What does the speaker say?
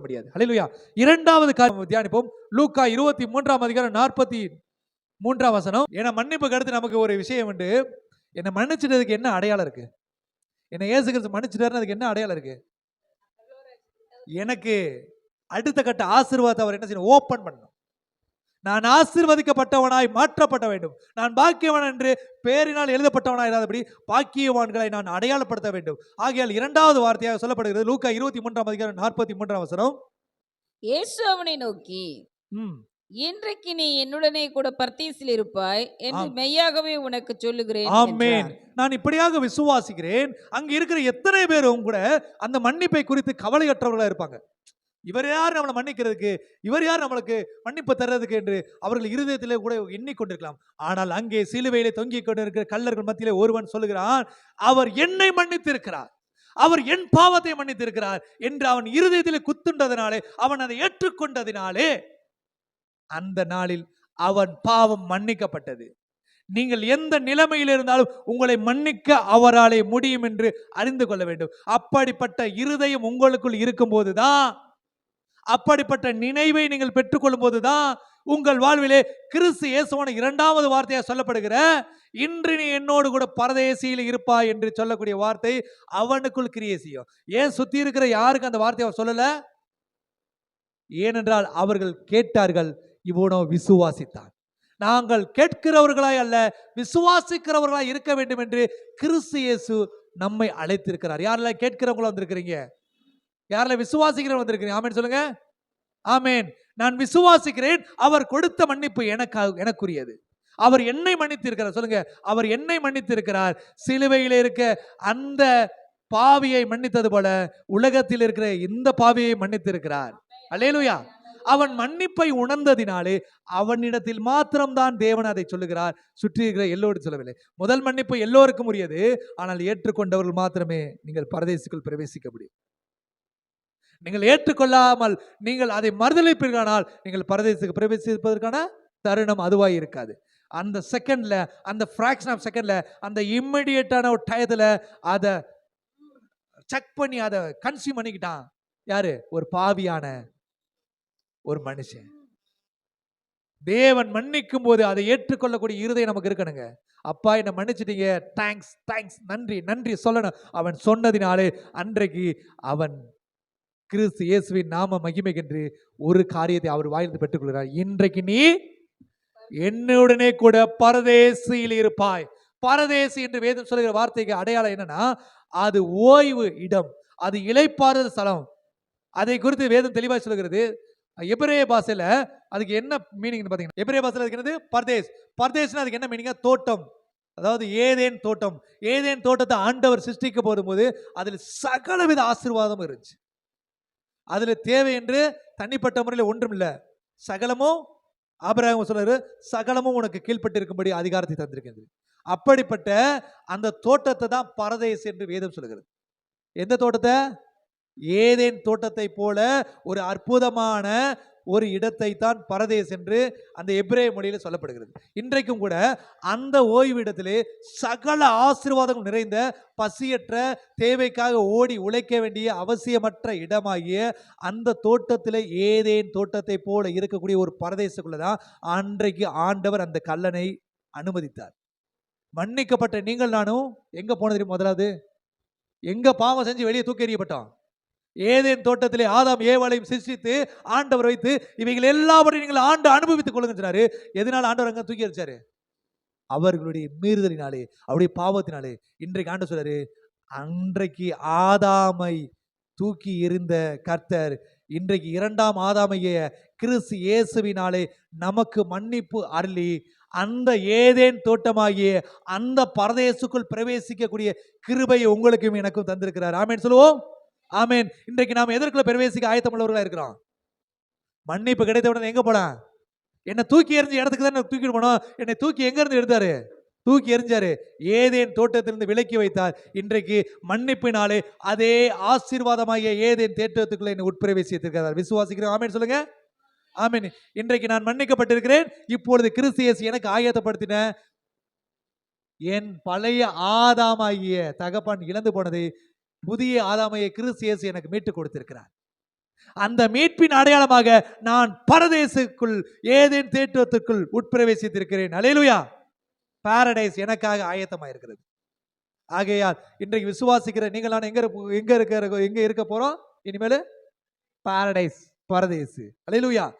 முடியாது. ஹல்லேலூயா. இரண்டாவது காரியம் தியானிப்போம். லூக்கா 23ஆம் அதிகாரம் 43ஆம் வசனம். ஏன்னா மன்னிப்புக்கு அடுத்து நமக்கு ஒரு விஷயம் உண்டு. என்ன மன்னிச்சிட்டதுக்கு என்ன அடையாளம் இருக்கு? என்ன இயேசு கிறிஸ்து மன்னிச்சிட்டாருன்னு அதுக்கு என்ன அடையாளம் இருக்கு? எனக்கு அடுத்த கட்ட ஆசீர்வாதத்தை அவர் என்ன செய்யணும்? ஓபன் பண்ணணும். நான் ஆசீர்வதிக்கப்பட்டவனாய் மாற்றப்பட வேண்டும். நான் பாக்கியவான் என்று பேரினால் எழுதப்பட்டவனாய் இராதபடி பாக்கியவான்களை நான் அடையாளப்படுத்த வேண்டும். ஆகையால் இரண்டாவது வார்த்தையாக சொல்லப்படுகிறது லூக்கா 23ஆம் அதிகாரம் 43ஆம் வசனம். இயேசு அவனை நோக்கி, இன்றைக்கு நீ என்னுடனே கூட பர்தீசில் இருப்பாய் என்று மெய்யாகவே உனக்கு சொல்லுகிறேன். ஆமென். நான் இப்படியாக விசுவாசிக்கிறேன். அங்க இருக்கிற எத்தனை பேரும் கூட அந்த மன்னிப்பை குறித்து கவலையற்றவர்களா இருப்பாங்க. இவர் யார் நம்மளை மன்னிக்கிறதுக்கு, இவர் யார் நம்மளுக்கு மன்னிப்பு தர்றதுக்கு என்று அவர்கள் இருதயத்திலே கூட எண்ணிக்கொண்டிருக்கலாம். ஆனால் அங்கே சிலுவையிலே தொங்கிக் கொண்டிருக்கிற கள்ளர்கள் மத்தியிலே ஒருவன் சொல்லுகிறான், அவர் என்னை மன்னித்திருக்கிறார், அவர் என் பாவத்தை மன்னித்திருக்கிறார் என்று அவன் இருதயத்திலே குத்துண்டதினாலே, அவன் அதை ஏற்றுக்கொண்டதினாலே அந்த நாளில் அவன் பாவம் மன்னிக்கப்பட்டது. நீங்கள் எந்த நிலைமையில் இருந்தாலும் உங்களை மன்னிக்க அவராலே முடியும் என்று அறிந்து கொள்ள வேண்டும். அப்படிப்பட்ட இருதயம் உங்களுக்குள் இருக்கும் போதுதான், அப்படிப்பட்ட நினைவை நீங்கள் பெற்றுக்கொள்ளும் போதுதான் உங்கள் வாழ்விலே கிறிஸ்து இயேசுவான இரண்டாவது வார்த்தையா சொல்லப்படுகிற இன்று நீ என்னோடு கூட பரதேசியில் இருப்பாய் என்று சொல்லக்கூடிய வார்த்தை அவனுக்குள் கிரியை செய்யும். ஏன் சுத்தி இருக்கிற யாருக்கு அந்த வார்த்தையை சொல்லல? ஏனென்றால் அவர்கள் கேட்டார்கள், இவனோ விசுவாசித்தான். நாங்கள் கேட்கிறவர்களாய் அல்ல, விசுவாசிக்கிறவர்களாய் இருக்க வேண்டும் என்று கிறிஸ்து இயேசு நம்மை அழைத்திருக்கிறார். யாரெல்லாம் கேட்கிறவங்களா வந்திருக்கிறீங்க? யாரெல்லாம் விசுவாசிக்கிறவங்க வந்திருக்கிறீங்க? ஆமென் சொல்லுங்க. ஆமென். நான் விசுவாசிக்கிறேன். அவர் கொடுத்த மன்னிப்பு எனக்குரியது. அவர் என்னை மன்னித்திருக்கிறார். சொல்லுங்க, அவர் என்னை மன்னித்திருக்கிறார். சிலுவையில் இருக்க அந்த பாவியை மன்னித்தது போல உலகத்தில் இருக்கிற இந்த பாவியை மன்னித்திருக்கிறார். அல்லேலூயா. அவன் மன்னிப்பை உணர்ந்ததினாலே அவனிடத்தில் மாத்திரம்தான் தேவன் அதை சொல்லுகிறார், சுற்றி இருக்கிற எல்லோரும் சொல்லவில்லை. முதல் மன்னிப்பு எல்லோருக்கும் உரியது. ஆனால் ஏற்றுக்கொண்டவர்கள் மாத்திரமே நீங்கள் பரதேசிக்குள் பிரவேசிக்க முடியும். நீங்கள் ஏற்றுக்கொள்ளாமல் நீங்கள் அதை மறுதலிப்பீர்களானால் நீங்கள் பரதேசிக்கு பிரவேசிப்பதற்கான தருணம் அதுவாய் இருக்காது. அந்த செகண்ட்ல, அந்த ஃபிராக்ஷன் ஆஃப் செகண்ட்ல, அந்த இம்மிடியேட்டான ஒரு டயத்துல அதை செக் பண்ணி அதை கன்சியூம் பண்ணிக்கிட்டான். யாரு? ஒரு பாவியான ஒரு மனுஷன். தேவன் மன்னிக்கும் போது அதை ஏற்றுக்கொள்ளக்கூடிய இருதயம் நமக்கு இருக்கணுங்க. அப்பா என்னை மன்னிச்சிட்டீங்க, தேங்க்ஸ் தேங்க்ஸ், நன்றி நன்றி சொல்லணும். அவன் சொன்னதினாலே அன்றைக்கு அவன் கிறிஸ்து இயேசுவின் நாம மகிமைக்கென்று ஒரு காரியத்தை அவர் வாயிலிருந்து பெற்றுக்கொள்கிறார். இன்றைக்கு நீ என்னுடனே கூட பரதேசியில் இருப்பாய். பரதேசி என்று வேதம் சொல்லுகிற வார்த்தைக்கு அடையாளம் என்னன்னா, அது ஓய்வு இடம், அது இளைப்பாறுதல் ஸ்தலம். அதை குறித்து வேதம் தெளிவாக சொல்லுகிறது. எபிரேய பாஷையில அதுக்கு என்ன மீனிங் பாத்தீங்கன்னா, எபிரேய பாஷையில அதுக்கு என்னது? பர்தேஸ். பர்தேஸ்னா அதுக்கு என்ன மீனிங்? தோட்டம். அதாவது ஏதேன் தோட்டம். ஏதேன் தோட்டத்தை ஆண்டவர் சிருஷ்டிக்க போடும்போது அதில் சகலவித ஆசீர்வாதம் இருந்துச்சு. அதுல தேவை என்று தனிப்பட்ட முறையில் ஒன்றும் இல்லை. சகலமும் ஆபிரகாம் சொல்றாரு, சகலமும் உனக்கு கீழ்பட்டு இருக்கும்படி அதிகாரத்தை தந்திருக்கிறது. அப்படிப்பட்ட அந்த தோட்டத்தை தான் பரதேஸ் என்று வேதம் சொல்லுகிறது. எந்த தோட்டத்தை? ஏதேன் தோட்டத்தை போல ஒரு அற்புதமான ஒரு இடத்தை தான் பரதேஸ் என்று அந்த எபிரேய மொழியில் சொல்லப்படுகிறது. இன்றைக்கும் கூட அந்த ஓய்வு இடத்திலே சகல ஆசீர்வாதங்கள் நிறைந்த, பசியற்ற, தேவைக்காக ஓடி உழைக்க வேண்டிய அவசியமற்ற இடமாகிய அந்த தோட்டத்திலே, ஏதேன் தோட்டத்தை போல இருக்கக்கூடிய ஒரு பரதேசுக்குள்ளதான் அன்றைக்கு ஆண்டவர் அந்த கல்லனை அனுமதித்தார். மன்னிக்கப்பட்ட நீங்கள் நானும் எங்க போனது? முதலாவது எங்க பாவம் செஞ்சு வெளியே தூக்கி எறியப்பட்டோம்? ஏதேன் தோட்டத்திலே ஆதாம் ஏவாளையும் சிருஷ்டித்து ஆண்டவர் வைத்து இவைகள் எல்லாவற்றையும் நீங்கள் ஆண்டு அனுபவித்துக் கொள்ளுங்க சொன்னாரு. எதனால ஆண்டவர் அங்க தூக்கி எறிச்சாரு? அவர்களுடைய மீறுதலினாலே, அவருடைய பாவத்தினாலே. இன்றைக்கு ஆண்டவர் சொல்றாரு, அன்றைக்கு ஆதாமை தூக்கி எறிந்த கர்த்தர் இன்றைக்கு இரண்டாம் ஆதாமைய கிறிஸ்து இயேசுவினாலே நமக்கு மன்னிப்பு அருளி அந்த ஏதேன் தோட்டமாகிய அந்த பரதேசுக்குள் பிரவேசிக்கக்கூடிய கிருபையை உங்களுக்கும் எனக்கும் தந்திருக்கிறார். ஆமென் சொல்லுவோம். ஆமென். இன்றைக்கு நாம் எதற்குள்ள பிரவேசிக்க ஆயத்தமுள்ளவர்களா இருக்கிறோம்? மன்னிப்பு கிடைத்த உடனே எங்க போலாம்? என்னை தூக்கி எறிஞ்ச இடத்துக்கு தான் தூக்கிட்டு போனோம். என்னை தூக்கி எங்க இருந்து எடுத்தாரு? தூக்கி எறிஞ்சாரு. ஏதேன் தோட்டத்திலிருந்து விலக்கி வைத்தார். இன்றைக்கு மன்னிப்பினாலே அதே ஆசீர்வாதமாகிய ஏதேன் தோட்டத்துக்குள்ள என்னை உட்பிரவேசித்திருக்கிறார். விசுவாசிக்கிறேன். ஆமென் சொல்லுங்க. ஆமென். இன்றைக்கு நான் மன்னிக்கப்பட்டிருக்கிறேன். இப்பொழுது கிறிஸ்து இயேசு எனக்கு ஆயத்தப்படுத்தின என் பழைய ஆதாமாகிய தகப்பன் இழந்து போனதை, புதிய ஆதாமையை கிறிஸ்து இயேசு எனக்கு மீட்டு கொடுத்திருக்கிறார். அந்த மீட்பின் அடையாளமாக நான் பரதேசுக்குள் ஏதேன் தேற்றத்துக்குள் உட்பிரவேசித்திருக்கிறேன். அல்லேலூயா. பாரடைஸ் எனக்காக ஆயத்தமா இருக்கிறது. ஆகையால் இன்றைக்கு விசுவாசிக்கிற நீங்களான எங்க இருக்க போறோம்? இனிமேல் பாரடைஸ், பரதேசு. அல்லேலூயா.